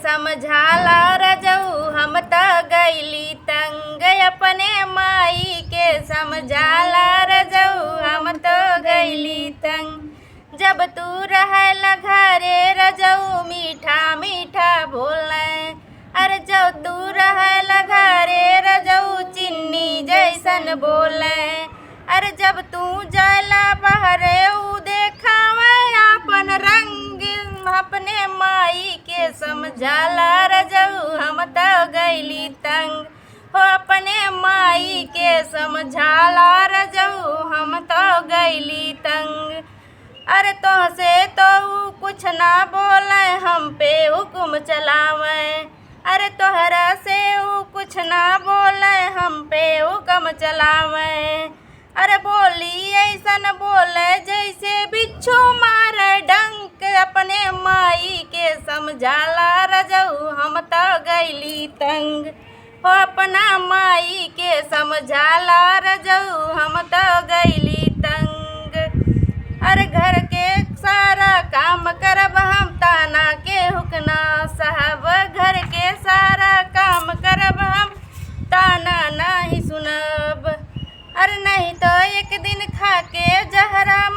समझाला रजऊ हम त गईली तंग अपने माई के समझाला रजऊ हम त गईली तंग। जब तू रहल घरे रजऊ मीठा मीठा बोले, अरे जब तू रहल घरे रजऊ चिन्नी जैसन बोले। अरे जब तू जाला बहरे ऊ देखावे अपन रंग अपने माई के समझाला रजऊ हम त गईली तंग। हो अपने माई के समझाला रजऊ हम त गईली तंग। अरे तोहसे तो कुछ ना बोले हम पे हुक्म चलावे, अरे तोहरा से ऊ कुछ ना बोले हम पे हुक्म चलावे। अरे बोली ऐसन बोले जैसे बिच्छू मारे डंक अपने माई के समझाला रजऊ हम त गईली तंग। हो अपना माई के समझाला रजऊ हम त गईली तंग। अरे घर के सारा काम करब हम ताना के हुकना साहब, घर के सारा काम करब हम ताना नहीं सुनब। अरे नहीं तो एक दिन खा के जहरा